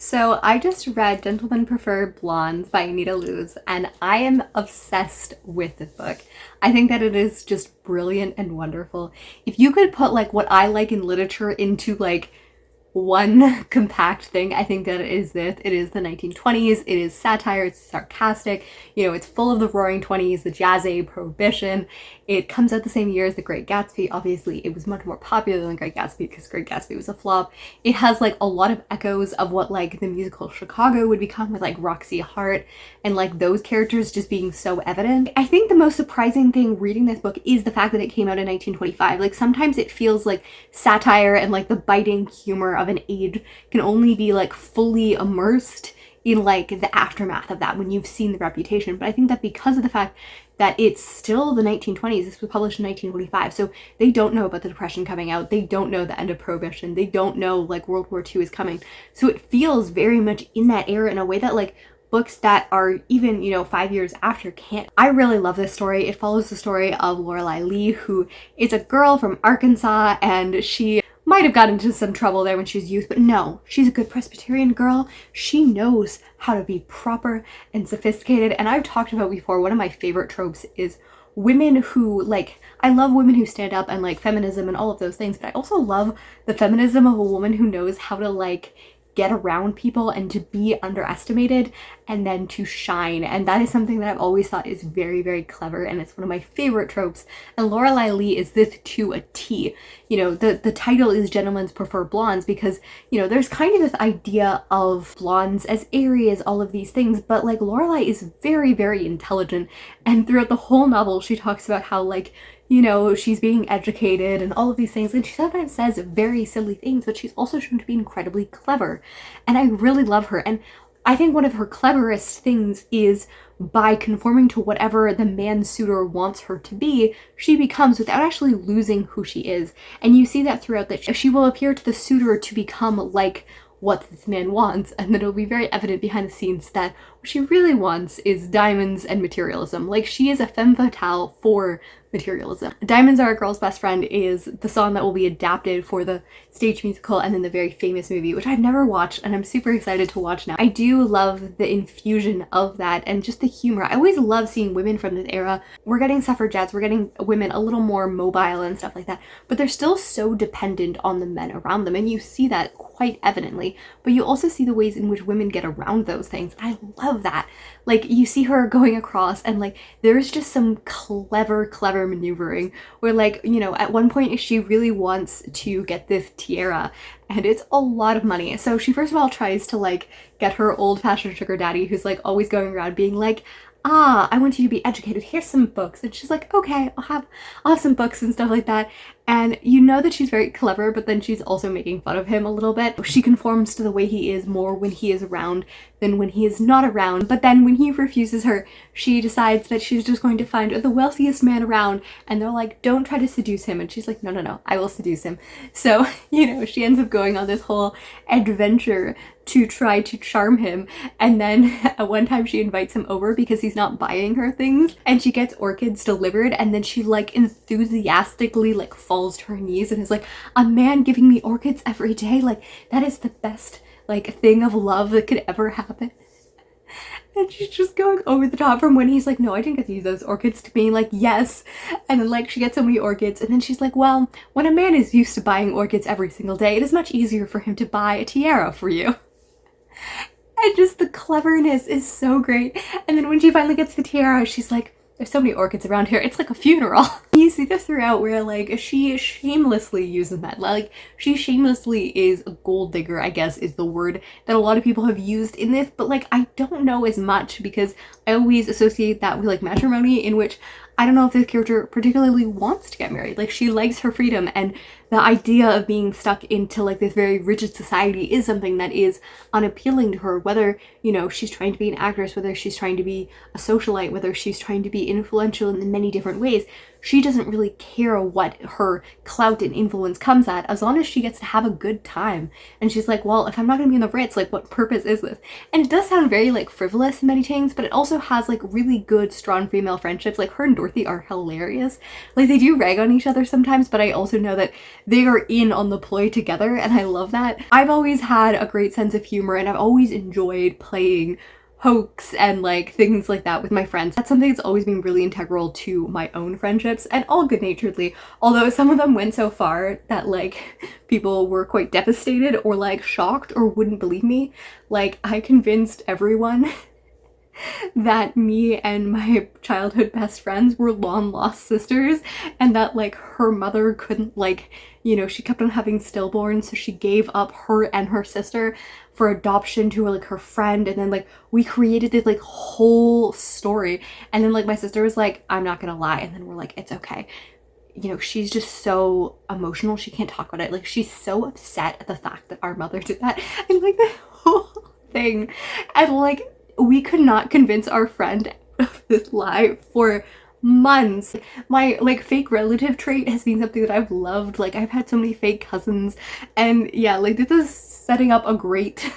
So I just read Gentlemen Prefer Blondes by Anita Loos, and I am obsessed with this book. I think that it is just brilliant and wonderful. If you could put like what I like in literature into like one compact thing, I think that it is this. It is the 1920s. It is satire. It's sarcastic. It's full of the roaring 20s, the jazz age, prohibition. It comes out the same year as The Great Gatsby. Obviously, it was much more popular than Great Gatsby because Great Gatsby was a flop. It has like a lot of echoes of what like the musical Chicago would become with like Roxy Hart and like those characters just being so evident. I think the most surprising thing reading this book is the fact that it came out in 1925. Like sometimes it feels like satire and like the biting humor of an age can only be like fully immersed in like the aftermath of that when you've seen the reputation. But I think that because of the fact that it's still the 1920s, this was published in 1925, so they don't know about the Depression coming out, they don't know the end of Prohibition, they don't know like World War II is coming, so it feels very much in that era in a way that like books that are even 5 years after can't. I really love this story. It follows the story of Lorelei Lee, who is a girl from Arkansas, and she might have gotten into some trouble there when she was youth, but no, she's a good Presbyterian girl. She knows how to be proper and sophisticated. And I've talked about before, one of my favorite tropes is women who I love women who stand up and like feminism and all of those things, but I also love the feminism of a woman who knows how to like get around people and to be underestimated and then to shine. And that is something that I've always thought is very, very clever, and it's one of my favorite tropes. And Lorelei Lee is this to a T. The title is Gentlemen's Prefer Blondes because, there's kind of this idea of blondes as airy as all of these things, but like Lorelei is very, very intelligent, and throughout the whole novel she talks about how like she's being educated and all of these things. And she sometimes says very silly things, but she's also shown to be incredibly clever. And I really love her. And I think one of her cleverest things is by conforming to whatever the man suitor wants her to be, she becomes without actually losing who she is. And you see that throughout that she will appear to the suitor to become like what this man wants, and then it'll be very evident behind the scenes that what she really wants is diamonds and materialism. Like, she is a femme fatale for materialism. Diamonds Are a Girl's Best Friend is the song that will be adapted for the stage musical and then the very famous movie, which I've never watched and I'm super excited to watch now. I do love the infusion of that and just the humor. I always love seeing women from this era. We're getting suffragettes, we're getting women a little more mobile and stuff like that, but they're still so dependent on the men around them, and you see that quite evidently, but you also see the ways in which women get around those things. I love that. Like, you see her going across and like there's just some clever maneuvering where like, at one point she really wants to get this tiara and it's a lot of money. So she first of all tries to like get her old-fashioned sugar daddy, who's like always going around being like, I want you to be educated, here's some books. And she's like, okay, I'll have some books and stuff like that. And you know that she's very clever, but then she's also making fun of him a little bit. She conforms to the way he is more when he is around than when he is not around. But then when he refuses her, she decides that she's just going to find the wealthiest man around, and they're like, don't try to seduce him. And she's like, no, I will seduce him. So, she ends up going on this whole adventure to try to charm him. And then at one time she invites him over because he's not buying her things, and she gets orchids delivered, and then she like enthusiastically like falls to her knees and is like, a man giving me orchids every day, like that is the best like thing of love that could ever happen. And she's just going over the top from when he's like, no, I didn't get to use those orchids, to being like, yes. And then like she gets so many orchids, and then she's like, well, when a man is used to buying orchids every single day, it is much easier for him to buy a tiara for you. And just the cleverness is so great. And then when she finally gets the tiara, she's like, there's so many orchids around here, it's like a funeral. You see this throughout where like she shamelessly uses that. Like, she shamelessly is a gold digger, I guess is the word that a lot of people have used in this, but like I don't know as much because I always associate that with like matrimony, in which I don't know if this character particularly wants to get married. Like, she likes her freedom, and the idea of being stuck into like this very rigid society is something that is unappealing to her, whether, she's trying to be an actress, whether she's trying to be a socialite, whether she's trying to be influential in many different ways. she doesn't really care what her clout and influence comes at, as long as she gets to have a good time. And she's like, well, if I'm not gonna be in the Ritz, like what purpose is this? And it does sound very like frivolous in many things, but it also has like really good strong female friendships. Like her and Dorothy are hilarious. Like they do rag on each other sometimes, but I also know that they are in on the ploy together, and I love that. I've always had a great sense of humor, and I've always enjoyed playing hoax and like things like that with my friends. That's something that's always been really integral to my own friendships, and all good-naturedly, although some of them went so far that like people were quite devastated or like shocked or wouldn't believe me. Like I convinced everyone that me and my childhood best friends were long lost sisters, and that like her mother couldn't, like, you know, she kept on having stillborns, so she gave up her and her sister for adoption to like her friend. And then like we created this like whole story, and then like my sister was like, I'm not gonna lie, and then we're like, it's okay. You know, she's just so emotional, she can't talk about it. Like she's so upset at the fact that our mother did that, and like the whole thing. And like we could not convince our friend of this lie for months. My like fake relative trait has been something that I've loved. Like I've had so many fake cousins, and yeah, like this is setting up a great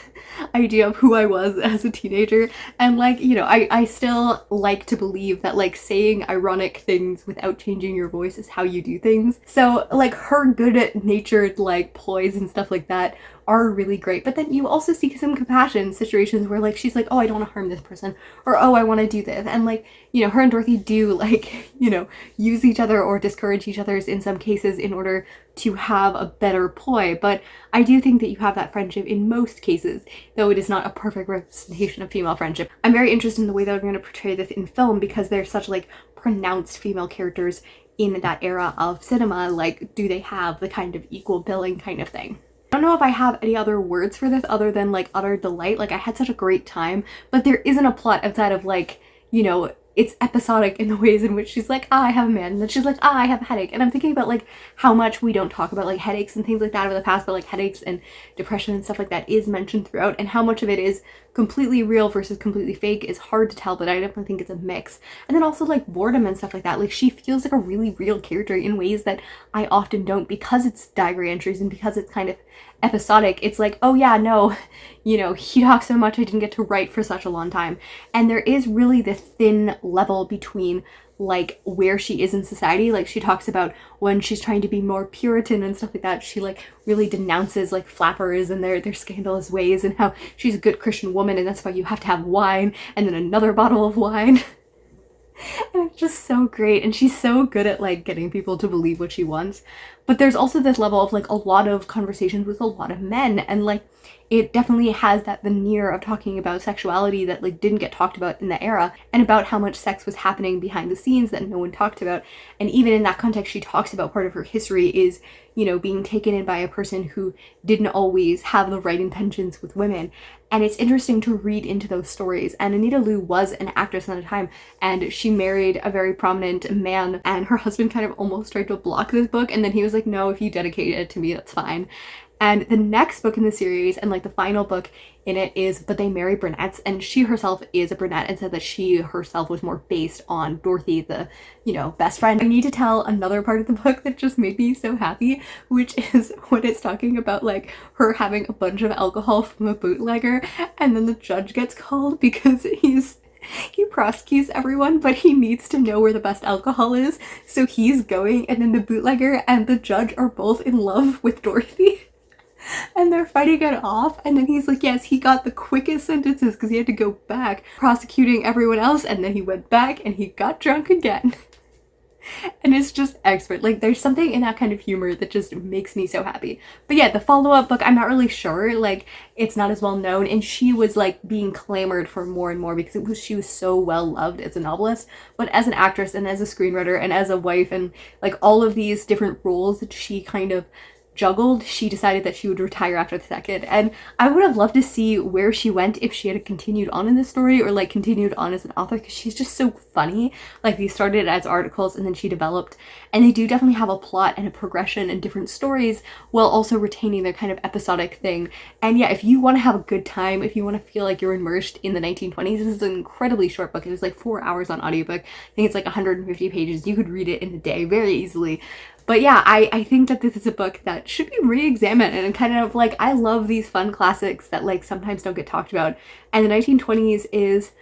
idea of who I was as a teenager. And like, you know, I still like to believe that like saying ironic things without changing your voice is how you do things. So like her good natured like ploys and stuff like that are really great. But then you also see some compassion in situations where like she's like, oh, I don't want to harm this person, or oh, I want to do this. And like, you know, her and Dorothy do like, you know, use each other or discourage each other's in some cases in order to have a better ploy. But I do think that you have that friendship in most cases, though it is not a perfect representation of female friendship. I'm very interested in the way that I'm going to portray this in film, because they're such like pronounced female characters in that era of cinema. Like, do they have the kind of equal billing kind of thing? I don't know if I have any other words for this other than like utter delight. Like I had such a great time, but there isn't a plot outside of like, you know, it's episodic in the ways in which she's like, I have a man, and then she's like, I have a headache. And I'm thinking about like how much we don't talk about like headaches and things like that over the past, but like headaches and depression and stuff like that is mentioned throughout, and how much of it is completely real versus completely fake is hard to tell, but I definitely think it's a mix. And then also like boredom and stuff like that. Like she feels like a really real character in ways that I often don't, because it's diary entries and because it's kind of episodic. It's like, oh yeah, no, you know, he talks so much I didn't get to write for such a long time. And there is really this thin level between like where she is in society. Like she talks about when she's trying to be more Puritan and stuff like that, she like really denounces like flappers and their scandalous ways, and how she's a good Christian woman and that's why you have to have wine and then another bottle of wine. And it's just so great, and she's so good at like getting people to believe what she wants. But there's also this level of like a lot of conversations with a lot of men, and like it definitely has that veneer of talking about sexuality that like didn't get talked about in the era, and about how much sex was happening behind the scenes that no one talked about. And even in that context, she talks about part of her history is, you know, being taken in by a person who didn't always have the right intentions with women. And it's interesting to read into those stories. And Anita Loos was an actress at the time, and she married a very prominent man, and her husband kind of almost tried to block this book, and then he was like, no, if you dedicate it to me, that's fine. And the next book in the series, and like the final book in it, is But They Marry Brunettes, and she herself is a brunette and said that she herself was more based on Dorothy, the, you know, best friend. I need to tell another part of the book that just made me so happy, which is when it's talking about like her having a bunch of alcohol from a bootlegger, and then the judge gets called because he prosecutes everyone, but he needs to know where the best alcohol is, so he's going, and then the bootlegger and the judge are both in love with Dorothy. And they're fighting it off, and then he's like, yes, he got the quickest sentences because he had to go back prosecuting everyone else, and then he went back and he got drunk again. And it's just expert. Like there's something in that kind of humor that just makes me so happy. But yeah, the follow-up book, I'm not really sure, like it's not as well known, and she was like being clamored for more and more because she was so well loved as a novelist. But as an actress and as a screenwriter and as a wife and like all of these different roles that she kind of juggled, she decided that she would retire after the second. And I would have loved to see where she went if she had continued on in this story, or like continued on as an author, because she's just so funny. Like, these started as articles and then she developed, and they do definitely have a plot and a progression and different stories while also retaining their kind of episodic thing. And yeah, if you want to have a good time, if you want to feel like you're immersed in the 1920s, this is an incredibly short book. It was like 4 hours on audiobook. I think it's like 150 pages. You could read it in a day very easily. But yeah, I think that this is a book that should be re-examined, and kind of like, I love these fun classics that like sometimes don't get talked about. And the 1920s is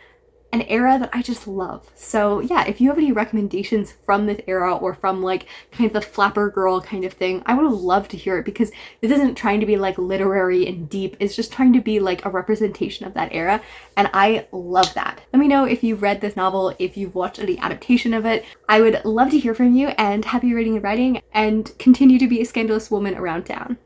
an era that I just love. So yeah, if you have any recommendations from this era, or from like kind of the flapper girl kind of thing, I would love to hear it, because this isn't trying to be like literary and deep. It's just trying to be like a representation of that era, and I love that. Let me know if you've read this novel, if you've watched any adaptation of it. I would love to hear from you, and happy reading and writing, and continue to be a scandalous woman around town.